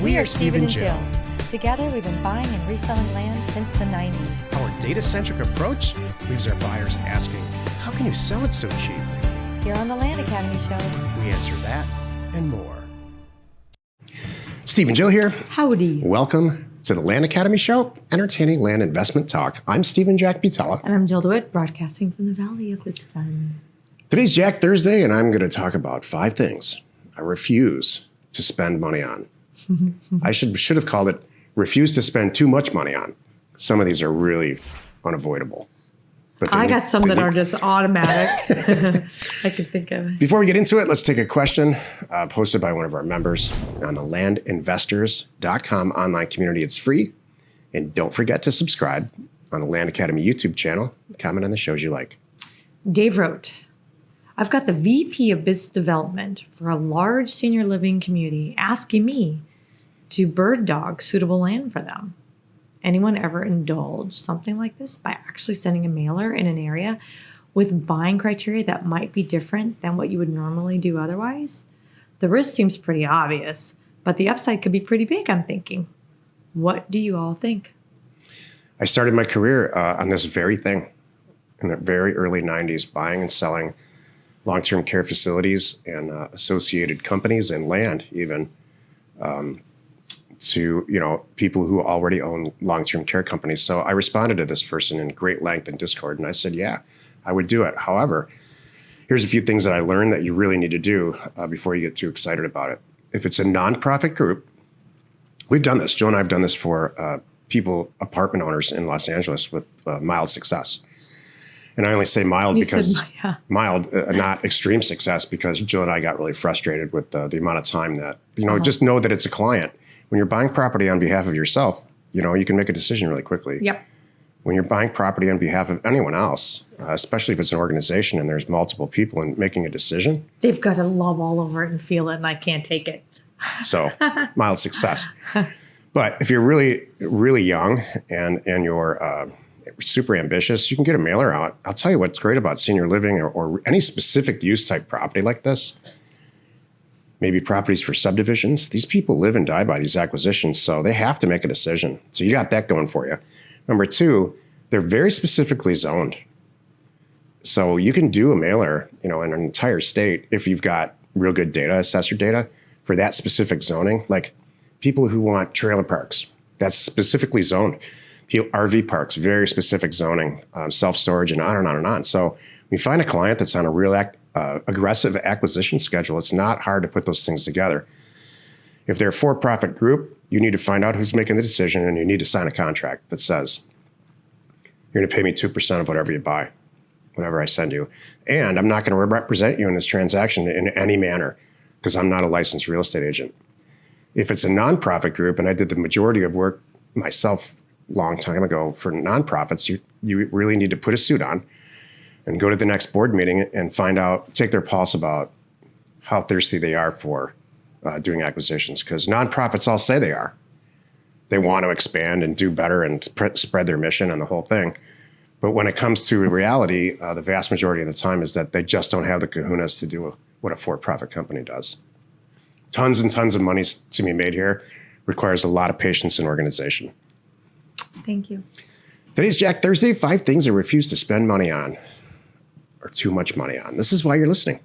We are Stephen and Jill. Together, we've been buying and reselling land since the 90s. Our data-centric approach leaves our buyers asking, how can you sell it so cheap? Here on the Land Academy Show, We answer that and more. Steve and Jill here. Howdy. Welcome to the Land Academy Show, entertaining land investment talk. I'm Stephen Jack Butella. And I'm Jill DeWitt, broadcasting from the Valley of the Sun. Today's Jack Thursday, and I'm going to talk about 5 things I refuse to spend money on. I should have called it refuse to spend too much money on. Some of these are really unavoidable. But I got some that are just automatic. I could think of. Before we get into it, let's take a question posted by one of our members on the landinvestors.com online community. It's free. And don't forget to subscribe on the Land Academy YouTube channel. Comment on the shows you like. Dave wrote, I've got the VP of Business Development for a large senior living community asking me to bird dog suitable land for them. Anyone ever indulge something like this by actually sending a mailer in an area with buying criteria that might be different than what you would normally do otherwise? The risk seems pretty obvious, but the upside could be pretty big, I'm thinking. What do you all think? I started my career on this very thing in the very early 90s, buying and selling long-term care facilities and associated companies and land even to people who already own long-term care companies. So I responded to this person in great length in Discord, and I said, yeah, I would do it. However, here's a few things that I learned that you really need to do before you get too excited about it. If it's a nonprofit group, we've done this. Joe and I have done this for apartment owners in Los Angeles with mild success. And I only say mild because mild, not extreme success, because Joe and I got really frustrated with the amount of time that, just know that it's a client. When you're buying property on behalf of yourself, you can make a decision really quickly. Yep. When you're buying property on behalf of anyone else, especially if it's an organization and there's multiple people and making a decision. They've got to love all over it and feel it, and I can't take it. So mild success. But if you're really, really young and you're super ambitious, you can get a mailer out. I'll tell you what's great about senior living or any specific use type property like this. Maybe properties for subdivisions. These people live and die by these acquisitions, so they have to make a decision. So you got that going for you. Number 2, they're very specifically zoned. So you can do a mailer, in an entire state if you've got real good data, assessor data, for that specific zoning. Like people who want trailer parks, that's specifically zoned. RV parks, very specific zoning, self-storage, and on and on and on. So when you find a client that's on a real aggressive acquisition schedule, it's not hard to put those things together. If they're a for-profit group, you need to find out who's making the decision, and you need to sign a contract that says, you're going to pay me 2% of whatever you buy, whatever I send you. And I'm not going to represent you in this transaction in any manner because I'm not a licensed real estate agent. If it's a nonprofit group, and I did the majority of work myself a long time ago for nonprofits, you really need to put a suit on and go to the next board meeting and take their pulse about how thirsty they are for doing acquisitions. Because nonprofits all say they are. They want to expand and do better and spread their mission and the whole thing. But when it comes to reality, the vast majority of the time is that they just don't have the kahunas to do what a for-profit company does. Tons and tons of money to be made here. Requires a lot of patience and organization. Thank you. Today's Jack Thursday, 5 things I refuse to spend money on or too much money on. This is why you're listening.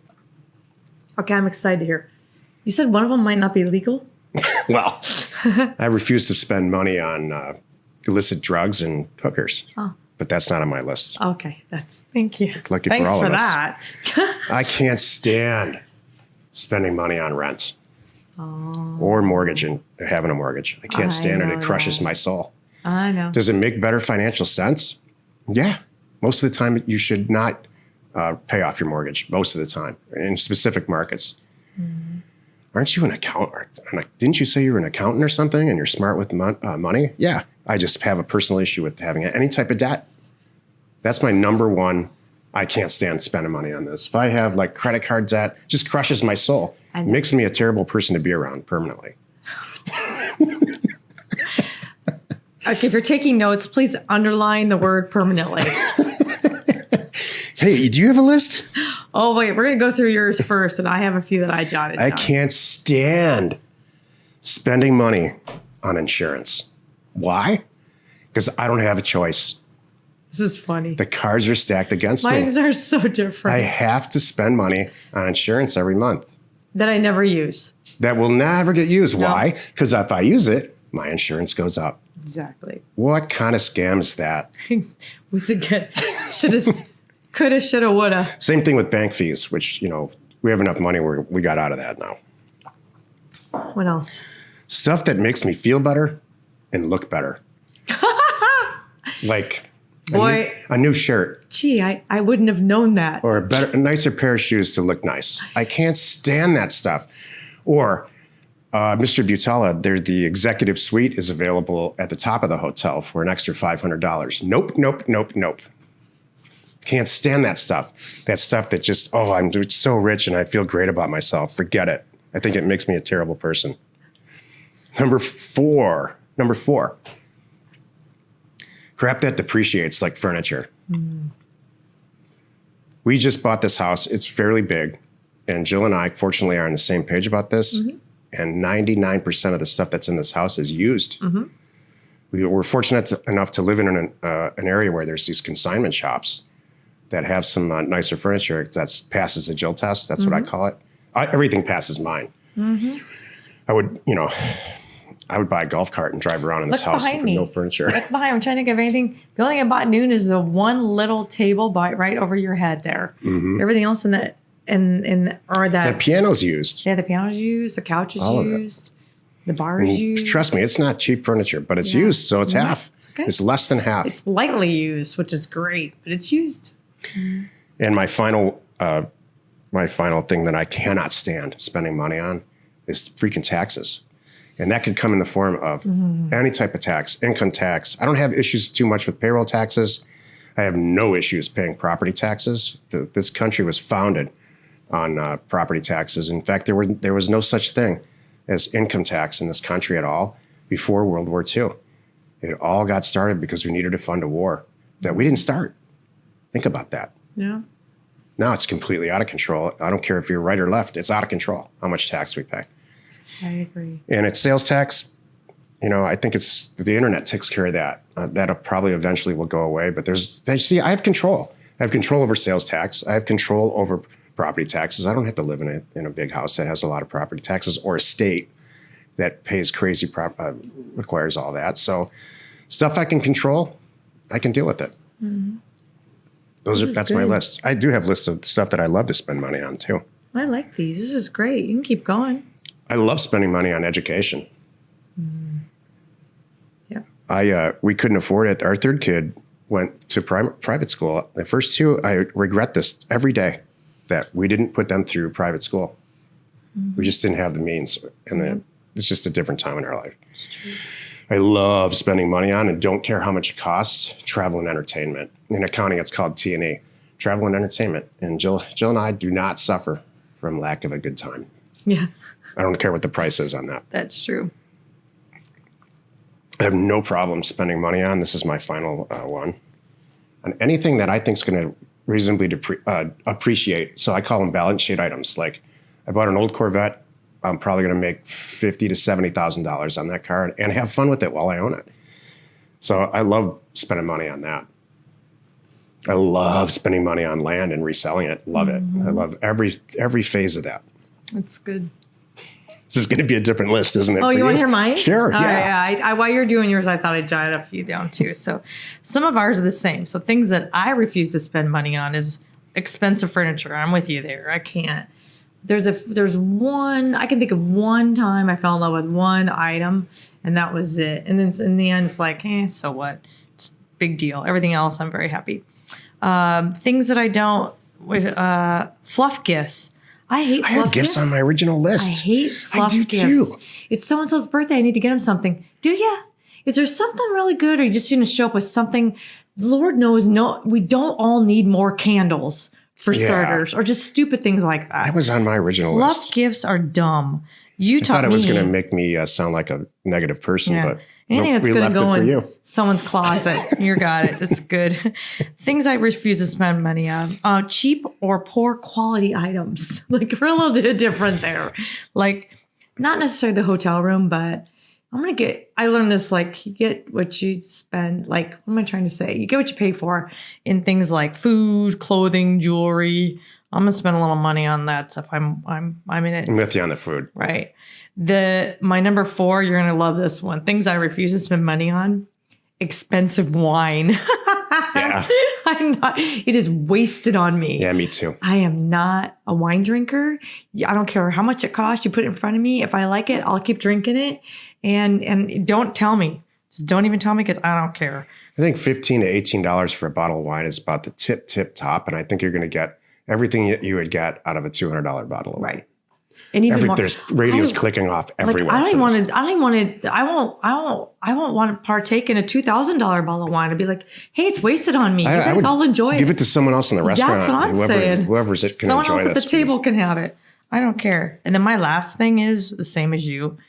Okay, I'm excited to hear. You said one of them might not be legal? Well, I refuse to spend money on illicit drugs and hookers. Oh. But that's not on my list. Okay, thank you. Lucky Thanks for all for of us. that. I can't stand spending money on rent or mortgage and having a mortgage. I can't stand it. It crushes my soul. I know. Does it make better financial sense? Yeah. Most of the time, you should not pay off your mortgage. Most of the time, in specific markets. Mm-hmm. Aren't you an accountant? Didn't you say you were an accountant or something and you're smart with money? Yeah. I just have a personal issue with having any type of debt. That's my number one. I can't stand spending money on this. If I have like credit card debt, it just crushes my soul. It makes me a terrible person to be around permanently. Okay, if you're taking notes, please underline the word permanently. Hey, do you have a list? Oh, wait, we're going to go through yours first, and I have a few that I jotted down. I can't stand spending money on insurance. Why? Because I don't have a choice. This is funny. The cards are stacked against me. Mine are so different. I have to spend money on insurance every month. That I never use. That will never get used. No. Why? Because if I use it, my insurance goes up. Exactly. What kind of scam is that? With the get, shoulda, coulda, shoulda, woulda. Same thing with bank fees, which, we have enough money where we got out of that now. What else? Stuff that makes me feel better and look better. Like a new shirt. Gee, I wouldn't have known that. Or a nicer pair of shoes to look nice. I can't stand that stuff. Or Mr. Butala, the executive suite is available at the top of the hotel for an extra $500. Nope, nope, nope, nope. Can't stand that stuff. That stuff that just, I'm so rich and I feel great about myself. Forget it. I think it makes me a terrible person. Number four. Crap that depreciates like furniture. We just bought this house. It's fairly big. And Jill and I, fortunately, are on the same page about this. And 99% of the stuff that's in this house is used. We're fortunate enough to live in an area where there's these consignment shops that have some nicer furniture that passes the Jill test. That's what I call it. Everything passes mine. I would buy a golf cart and drive around in this house with no furniture. Look behind. I'm trying to think of anything. The only thing I bought new is the one little table right over your head there. Everything else in that The piano's used. Yeah, the piano's used. The couch is used. The bar is used. Trust me, it's not cheap furniture, but it's used, so it's half. It's okay. It's less than half. It's lightly used, which is great, but it's used. And my final thing that I cannot stand spending money on is freaking taxes. And that could come in the form of any type of tax, income tax. I don't have issues too much with payroll taxes. I have no issues paying property taxes. This country was founded on property taxes. In fact, there was no such thing as income tax in this country at all before World War II. It all got started because we needed to fund a war that we didn't start. Think about that. Yeah. Now it's completely out of control. I don't care if you're right or left. It's out of control how much tax we pay. I agree. And it's sales tax. I think it's the internet takes care of that. That'll probably eventually will go away. But I have control. I have control over sales tax. I have control over property taxes. I don't have to live in a big house that has a lot of property taxes or a state that pays crazy, requires all that. So stuff I can control, I can deal with it. That's my list. I do have lists of stuff that I love to spend money on too. I like these. This is great. You can keep going. I love spending money on education. Yeah. We couldn't afford it. Our third kid went to private school. The first two, I regret this every day that we didn't put them through private school. We just didn't have the means. And it's just a different time in our life. I love spending money on and don't care how much it costs, travel and entertainment. In accounting, it's called T&E, travel and entertainment. And Jill and I do not suffer from lack of a good time. Yeah. I don't care what the price is on that. That's true. I have no problem spending money on. This is my final one. On anything that I think is going to reasonably appreciate. So I call them balance sheet items. Like I bought an old Corvette. I'm probably going to make $50,000 to $70,000 on that car and have fun with it while I own it. So I love spending money on that. I love spending money on land and reselling it. Love it. I love every phase of that. That's good. This is going to be a different list, isn't it? Oh, you want to hear mine? Sure. Yeah. While you're doing yours, I thought I'd jot a few down too. So some of ours are the same. So things that I refuse to spend money on is expensive furniture. I'm with you there. I can't. There's one, I can think of one time I fell in love with one item and that was it. And then in the end, it's like, so what? It's a big deal. Everything else, I'm very happy. Things that I don't, fluff gifts. I hate fluff I have gifts on my original list. I hate fluff gifts. I do too. It's so-and-so's birthday. I need to get him something. Do ya? Is there something really good or are you just going to show up with something? Lord knows, we don't all need more candles for starters or just stupid things like that. That was on my original list. Fluff gifts are dumb. I thought it was going to make me sound like a negative person, but anything that's going to go in someone's closet, you got it. That's good. Things I refuse to spend money on: cheap or poor quality items. Like we're a little bit different there. Like not necessarily the hotel room, but I learned this, like, you get what you spend, like, what am I trying to say? You get what you pay for in things like food, clothing, jewelry. I'm going to spend a little money on that stuff. I'm in it. I'm with you on the food. Right. My number 4, you're going to love this one. Things I refuse to spend money on. Expensive wine. Yeah. It is wasted on me. Yeah, me too. I am not a wine drinker. I don't care how much it costs. You put it in front of me. If I like it, I'll keep drinking it. And don't tell me. Just don't even tell me because I don't care. I think $15 to $18 for a bottle of wine is about the tip top. And I think you're going to get everything that you would get out of a $200 bottle of wine. Right. And even more, there's radios clicking off everywhere. Like, I won't want to partake in a $2,000 bottle of wine. I'd be like, hey, it's wasted on me. You guys all enjoy it. Give it to someone else in the restaurant. That's what I'm saying. Whoever's it can someone enjoy else at the this, table please. can have it. I don't care. And then my last thing is the same as you.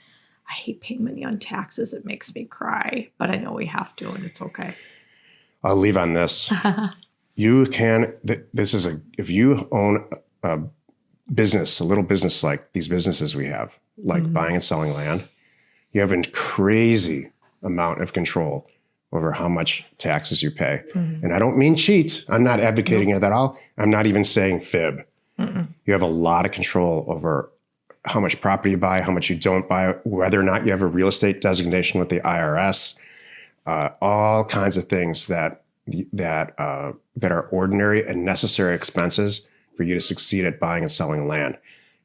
I hate paying money on taxes. It makes me cry, but I know we have to, and it's okay. I'll leave on this. You can. If you own a business, a little business like these businesses we have, like buying and selling land, you have a crazy amount of control over how much taxes you pay. And I don't mean cheat. I'm not advocating it at all. I'm not even saying fib. You have a lot of control over how much property you buy, how much you don't buy, whether or not you have a real estate designation with the IRS, all kinds of things that are ordinary and necessary expenses for you to succeed at buying and selling land.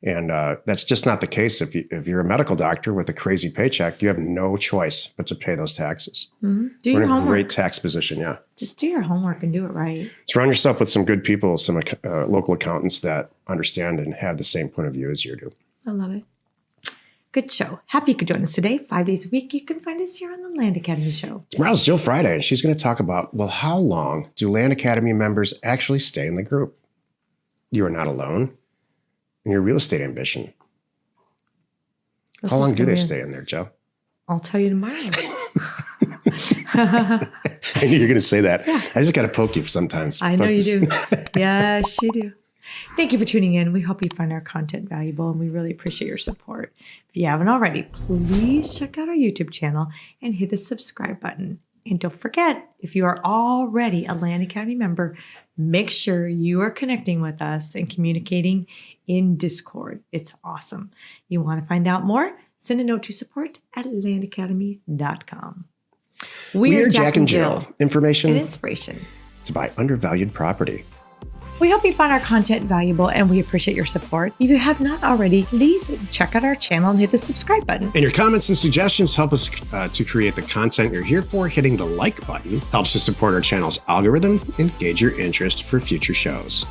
And that's just not the case. If you're a medical doctor with a crazy paycheck, you have no choice but to pay those taxes. Do We're your in a homework. great tax position, yeah. Just do your homework and do it right. Surround yourself with some good people, some local accountants that understand and have the same point of view as you do. I love it. Good show. Happy you could join us today. 5 days a week. You can find us here on the Land Academy Show. Tomorrow's Jill Friday, and she's going to talk about, well, how long do Land Academy members actually stay in the group? You are not alone in your real estate ambition. How long do they stay in there, Joe? I'll tell you tomorrow. I knew you were going to say that. Yeah. I just got to poke you sometimes. I know you do. Yes, you do. Thank you for tuning in. We hope you find our content valuable, and we really appreciate your support. If you haven't already, please check out our YouTube channel and hit the subscribe button. And don't forget, if you are already a Land Academy member, make sure you are connecting with us and communicating in Discord. It's awesome. You want to find out more? Send a note to support@landacademy.com. We are Jack and Jill. Information and inspiration to buy undervalued property. We hope you find our content valuable, and we appreciate your support. If you have not already, please check out our channel and hit the subscribe button. And your comments and suggestions help us to create the content you're here for. Hitting the like button helps to support our channel's algorithm and gauge your interest for future shows.